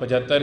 75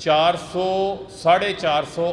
400-450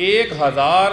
1000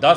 10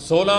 16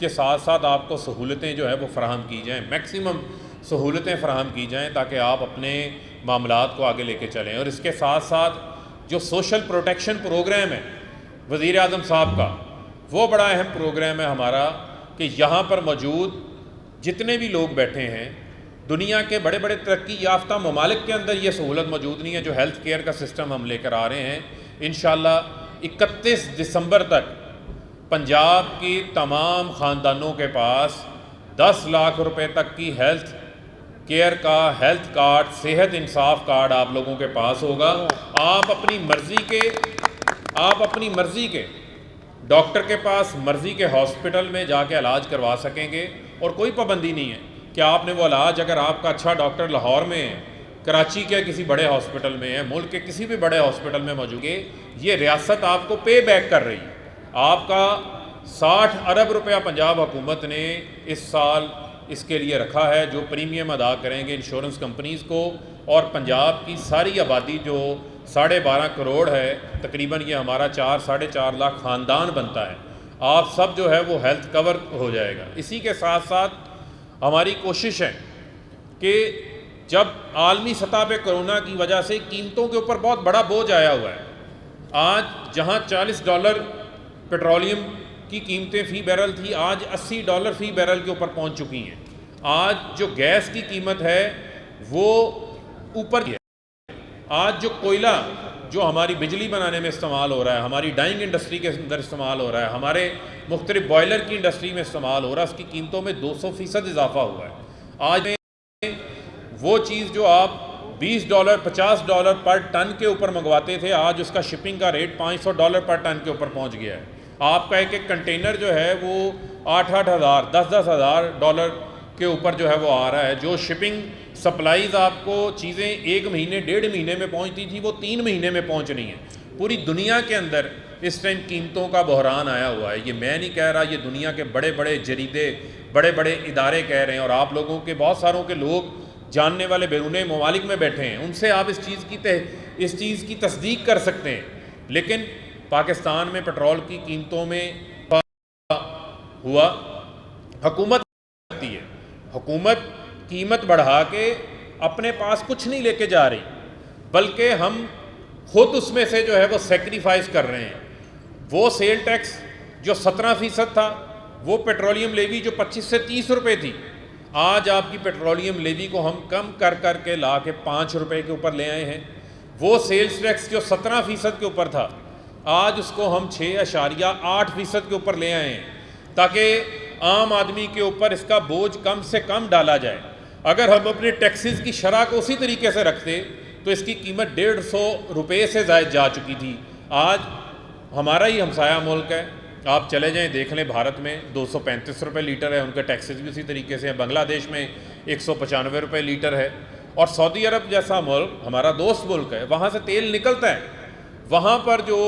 کے ساتھ ساتھ آپ کو سہولتیں جو ہے وہ فراہم کی جائیں، میکسیمم سہولتیں فراہم کی جائیں تاکہ آپ اپنے معاملات کو آگے لے کے چلیں۔ اور اس کے ساتھ ساتھ جو سوشل پروٹیکشن پروگرام ہے وزیر اعظم صاحب کا، وہ بڑا اہم پروگرام ہے ہمارا، کہ یہاں پر موجود جتنے بھی لوگ بیٹھے ہیں، دنیا کے بڑے بڑے ترقی یافتہ ممالک کے اندر یہ سہولت موجود نہیں ہے جو ہیلتھ کیئر کا سسٹم ہم لے کر آ رہے ہیں۔ انشاءاللہ 31 دسمبر تک پنجاب کی تمام خاندانوں کے پاس 10 لاکھ روپے تک کی ہیلتھ کیئر کا ہیلتھ کارڈ، صحت انصاف کارڈ آپ لوگوں کے پاس ہوگا۔ آپ اپنی مرضی کے ڈاکٹر کے پاس، مرضی کے ہاسپٹل میں جا کے علاج کروا سکیں گے، اور کوئی پابندی نہیں ہے کہ آپ نے وہ علاج، اگر آپ کا اچھا ڈاکٹر لاہور میں ہے، کراچی کے کسی بڑے ہاسپٹل میں ہے، ملک کے کسی بھی بڑے ہاسپٹل میں موجود ہے، یہ ریاست آپ کو پے بیک کر رہی ہے۔ آپ کا 60 ارب روپیہ پنجاب حکومت نے اس سال اس کے لیے رکھا ہے، جو پریمیم ادا کریں گے انشورنس کمپنیز کو، اور پنجاب کی ساری آبادی جو 12.5 کروڑ ہے، تقریباً یہ ہمارا 4-4.5 لاکھ خاندان بنتا ہے، آپ سب جو ہے وہ ہیلتھ کور ہو جائے گا۔ اسی کے ساتھ ساتھ ہماری کوشش ہے کہ جب عالمی سطح پہ کرونا کی وجہ سے قیمتوں کے اوپر بہت بڑا بوجھ آیا ہوا ہے، آج جہاں $40 پیٹرولیم کی قیمتیں فی بیرل تھی، آج $80 فی بیرل کے اوپر پہنچ چکی ہیں۔ آج جو گیس کی قیمت ہے وہ اوپر ہے۔ آج جو کوئلہ جو ہماری بجلی بنانے میں استعمال ہو رہا ہے، ہماری ڈائنگ انڈسٹری کے اندر استعمال ہو رہا ہے، ہمارے مختلف بوائلر کی انڈسٹری میں استعمال ہو رہا ہے، اس کی قیمتوں میں 200% اضافہ ہوا ہے۔ آج وہ چیز جو آپ $20 $50 پر ٹن کے اوپر منگواتے تھے، آج اس کا شپنگ کا ریٹ $500 پر ٹن کے اوپر پہنچ گیا ہے۔ آپ کا ایک کنٹینر جو ہے وہ 8-8 ہزار $10,000 کے اوپر جو ہے وہ آ رہا ہے۔ جو شپنگ سپلائیز آپ کو چیزیں 1 مہینے 1.5 مہینے میں پہنچتی تھی، وہ 3 مہینے میں پہنچ رہی ہیں۔ پوری دنیا کے اندر اس ٹائم قیمتوں کا بحران آیا ہوا ہے۔ یہ میں نہیں کہہ رہا، یہ دنیا کے بڑے بڑے جریدے، بڑے بڑے ادارے کہہ رہے ہیں، اور آپ لوگوں کے بہت ساروں کے لوگ جاننے والے بیرون ممالک میں بیٹھے ہیں، ان سے آپ اس چیز کی تصدیق کر سکتے ہیں۔ لیکن پاکستان میں پیٹرول کی قیمتوں میں ہوا، حکومت کرتی ہے، حکومت قیمت بڑھا کے اپنے پاس کچھ نہیں لے کے جا رہی، بلکہ ہم خود اس میں سے جو ہے وہ سیکریفائز کر رہے ہیں۔ وہ سیل ٹیکس جو 17% تھا، وہ پیٹرولیم لیوی جو 25 سے 30 روپے تھی، آج آپ کی پیٹرولیم لیوی کو ہم کم کر کے لا کے 5 روپے کے اوپر لے آئے ہیں۔ وہ سیلز ٹیکس جو 17% کے اوپر تھا، آج اس کو ہم 6.8% کے اوپر لے آئے ہیں، تاکہ عام آدمی کے اوپر اس کا بوجھ کم سے کم ڈالا جائے۔ اگر ہم اپنے ٹیکسز کی شرح کو اسی طریقے سے رکھتے تو اس کی قیمت 150 روپے سے زائد جا چکی تھی۔ آج ہمارا ہی ہمسایہ ملک ہے، آپ چلے جائیں دیکھ لیں، بھارت میں 235 روپے لیٹر ہے، ان کے ٹیکسز بھی اسی طریقے سے ہیں۔ بنگلہ دیش میں 195 روپے لیٹر ہے، اور سعودی عرب جیسا ملک ہمارا دوست ملک ہے، وہاں سے تیل نکلتا ہے، وہاں پر جو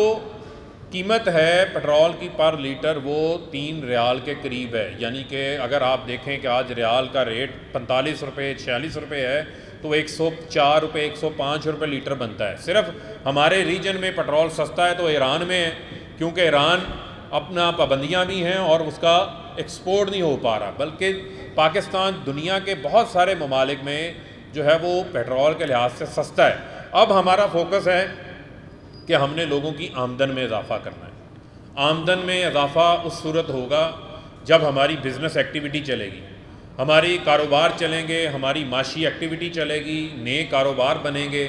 قیمت ہے پیٹرول کی پر لیٹر وہ 3 ریال کے قریب ہے۔ یعنی کہ اگر آپ دیکھیں کہ آج ریال کا ریٹ 45 روپے 46 روپے ہے، تو 104 روپے 105 روپے لیٹر بنتا ہے۔ صرف ہمارے ریجن میں پیٹرول سستا ہے تو ایران میں ہے، کیونکہ ایران اپنا پابندیاں بھی ہیں اور اس کا ایکسپورٹ نہیں ہو پا رہا، بلکہ پاکستان دنیا کے بہت سارے ممالک میں جو ہے وہ پیٹرول کے لحاظ سے سستا ہے۔ اب ہمارا فوکس ہے کہ ہم نے لوگوں کی آمدن میں اضافہ کرنا ہے۔ آمدن میں اضافہ اس صورت ہوگا جب ہماری بزنس ایکٹیویٹی چلے گی، ہماری کاروبار چلیں گے، ہماری معاشی ایکٹیویٹی چلے گی، نئے کاروبار بنیں گے،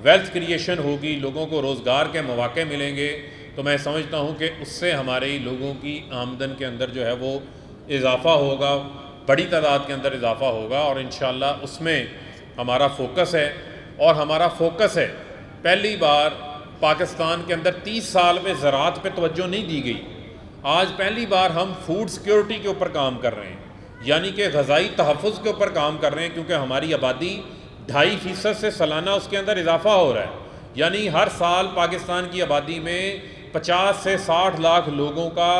ویلتھ کریشن ہوگی، لوگوں کو روزگار کے مواقع ملیں گے، تو میں سمجھتا ہوں کہ اس سے ہمارے لوگوں کی آمدن کے اندر جو ہے وہ اضافہ ہوگا، بڑی تعداد کے اندر اضافہ ہوگا، اور انشاءاللہ اس میں ہمارا فوکس ہے۔ اور ہمارا فوکس ہے، پہلی بار پاکستان کے اندر 30 سال میں زراعت پہ توجہ نہیں دی گئی، آج پہلی بار ہم فوڈ سیکیورٹی کے اوپر کام کر رہے ہیں، یعنی کہ غذائی تحفظ کے اوپر کام کر رہے ہیں، کیونکہ ہماری آبادی 2.5% سے سالانہ اس کے اندر اضافہ ہو رہا ہے۔ یعنی ہر سال پاکستان کی آبادی میں 50 سے 60 لاکھ لوگوں کا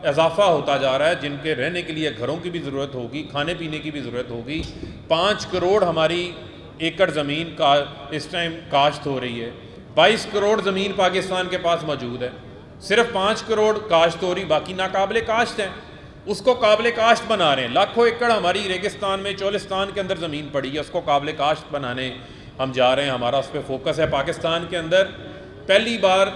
اضافہ ہوتا جا رہا ہے، جن کے رہنے کے لیے گھروں کی بھی ضرورت ہوگی، کھانے پینے کی بھی ضرورت ہوگی۔ 5 کروڑ ہماری ایکڑ زمین کا اس ٹائم کاشت ہو رہی ہے، 22 کروڑ زمین پاکستان کے پاس موجود ہے، صرف 5 کروڑ کاشت ہو رہی، باقی ناقابل کاشت ہیں۔ اس کو قابل کاشت بنا رہے ہیں. لاکھوں ایکڑ ہماری ریگستان میں چولستان کے اندر زمین پڑی ہے, اس کو قابل کاشت بنانے ہم جا رہے ہیں. ہمارا اس پہ فوکس ہے. پاکستان کے اندر پہلی بار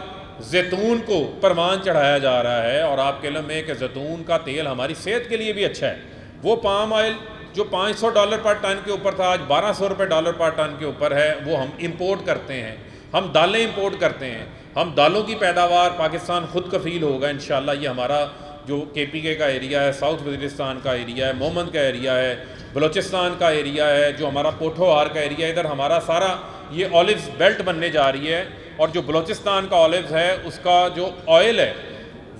زیتون کو پروان چڑھایا جا رہا ہے, اور آپ کے علم میں کہ زیتون کا تیل ہماری صحت کے لیے بھی اچھا ہے. وہ پام آئل جو $500 پر ٹن کے اوپر تھا, آج $1200 پر ٹن کے اوپر ہے. وہ ہم امپورٹ کرتے ہیں. ہم دالیں امپورٹ کرتے ہیں. ہم دالوں کی پیداوار پاکستان خود کفیل ہوگا انشاءاللہ. یہ ہمارا جو KPK کا ایریا ہے, ساؤتھ وزیرستان کا ایریا ہے, مومند کا ایریا ہے, بلوچستان کا ایریا ہے, جو ہمارا پوٹھوہار کا ایریا ہے, ادھر ہمارا سارا یہ اولیوز بیلٹ بننے جا رہی ہے. اور جو بلوچستان کا اولیوز ہے اس کا جو آئل ہے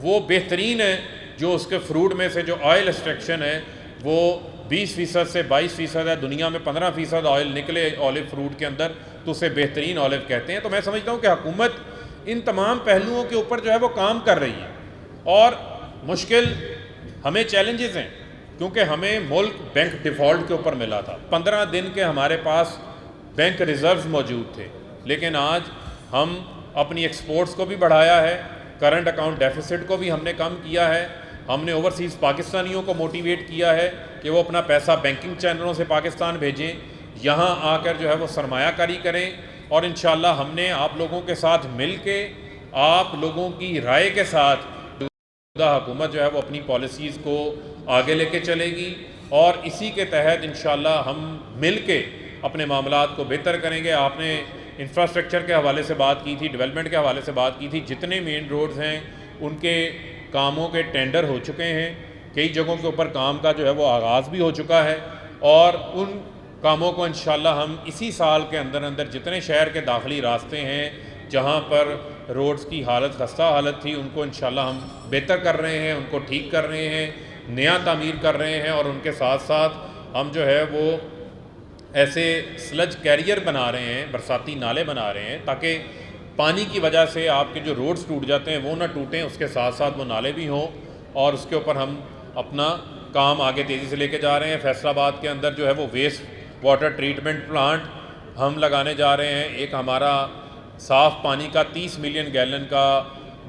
وہ بہترین ہے. جو اس کے فروٹ میں سے جو آئل ایکسٹریکشن ہے وہ 20% سے 22% ہے. دنیا میں 15% آئل نکلے اولیو فروٹ کے اندر تو اسے بہترین اولیو کہتے ہیں. تو میں سمجھتا ہوں کہ حکومت ان تمام پہلوؤں کے اوپر جو ہے وہ کام کر رہی ہے. اور مشکل ہمیں چیلنجز ہیں, کیونکہ ہمیں ملک بینک ڈیفالٹ کے اوپر ملا تھا. 15 دن کے ہمارے پاس بینک ریزروز موجود تھے, لیکن آج ہم اپنی ایکسپورٹس کو بھی بڑھایا ہے, کرنٹ اکاؤنٹ ڈیفیسٹ کو بھی ہم نے کم کیا ہے. ہم نے اوورسیز پاکستانیوں کو موٹیویٹ کیا ہے کہ وہ اپنا پیسہ بینکنگ چینلوں سے پاکستان بھیجیں, یہاں آ کر جو ہے وہ سرمایہ کاری کریں. اور انشاءاللہ ہم نے آپ لوگوں کے ساتھ مل کے, آپ لوگوں کی رائے کے ساتھ حکومت جو ہے وہ اپنی پالیسیز کو آگے لے کے چلے گی. اور اسی کے تحت انشاءاللہ ہم مل کے اپنے معاملات کو بہتر کریں گے. آپ نے انفراسٹرکچر کے حوالے سے بات کی تھی, ڈیولپمنٹ کے حوالے سے بات کی تھی. جتنے مین روڈز ہیں ان کے کاموں کے ٹینڈر ہو چکے ہیں. کئی جگہوں کے اوپر کام کا جو ہے وہ آغاز بھی ہو چکا ہے, اور ان کاموں کو انشاءاللہ ہم اسی سال کے اندر جتنے شہر کے داخلی راستے ہیں جہاں پر روڈز کی حالت خستہ حالت تھی ان کو انشاءاللہ ہم بہتر کر رہے ہیں, ان کو ٹھیک کر رہے ہیں, نیا تعمیر کر رہے ہیں. اور ان کے ساتھ ساتھ ہم جو ہے وہ ایسے سلج کیریئر بنا رہے ہیں, برساتی نالے بنا رہے ہیں, تاکہ پانی کی وجہ سے آپ کے جو روڈز ٹوٹ جاتے ہیں وہ نہ ٹوٹیں, اس کے ساتھ ساتھ وہ نالے بھی ہوں. اور اس کے اوپر ہم اپنا کام آگے تیزی سے لے کے جا رہے ہیں. فیصل آباد کے اندر جو ہے وہ ویسٹ واٹر ٹریٹمنٹ پلانٹ ہم لگانے جا رہے ہیں. ایک ہمارا صاف پانی کا 30 ملین گیلن کا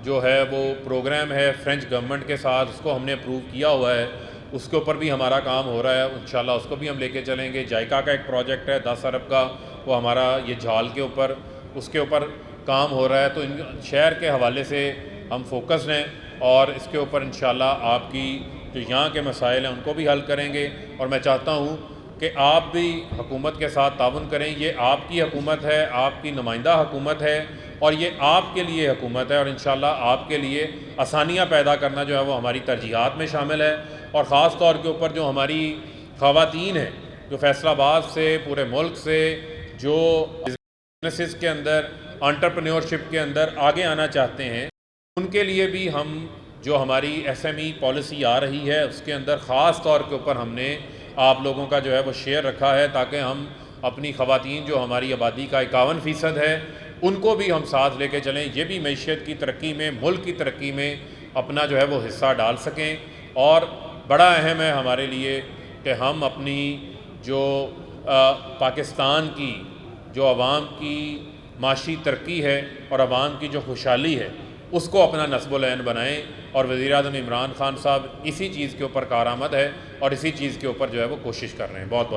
جو ہے وہ پروگرام ہے فرینچ گورنمنٹ کے ساتھ, اس کو ہم نے اپروو کیا ہوا ہے. اس کے اوپر بھی ہمارا کام ہو رہا ہے. انشاءاللہ اس کو بھی ہم لے کے چلیں گے. جائکا کا ایک پروجیکٹ ہے 10 ارب کا, وہ ہمارا یہ جھال کے اوپر اس کے اوپر کام ہو رہا ہے. تو ان شہر کے حوالے سے ہم فوکسڈ ہیں, اور اس کے اوپر انشاءاللہ آپ کی جو یہاں کے مسائل ہیں ان کو بھی حل کریں گے. اور میں چاہتا ہوں کہ آپ بھی حکومت کے ساتھ تعاون کریں. یہ آپ کی حکومت ہے, آپ کی نمائندہ حکومت ہے, اور یہ آپ کے لیے حکومت ہے. اور انشاءاللہ آپ کے لیے آسانیاں پیدا کرنا جو ہے وہ ہماری ترجیحات میں شامل ہے. اور خاص طور کے اوپر جو ہماری خواتین ہیں جو فیصل آباد سے, پورے ملک سے, جو بزنسز کے اندر, انٹرپرینیورشپ کے اندر آگے آنا چاہتے ہیں, ان کے لیے بھی ہم جو ہماری SME پالیسی آ رہی ہے اس کے اندر خاص طور کے اوپر ہم نے آپ لوگوں کا جو ہے وہ شیئر رکھا ہے, تاکہ ہم اپنی خواتین جو ہماری آبادی کا 51% ہے ان کو بھی ہم ساتھ لے کے چلیں. یہ بھی معیشت کی ترقی میں, ملک کی ترقی میں اپنا جو ہے وہ حصہ ڈال سکیں. اور بڑا اہم ہے ہمارے لیے کہ ہم اپنی جو پاکستان کی جو عوام کی معاشی ترقی ہے اور عوام کی جو خوشحالی ہے اس کو اپنا نصب العین بنائیں. اور وزیر اعظم عمران خان صاحب اسی چیز کے اوپر کارآمد ہے, اور اسی چیز کے اوپر جو ہے وہ کوشش کر رہے ہیں. بہت بہت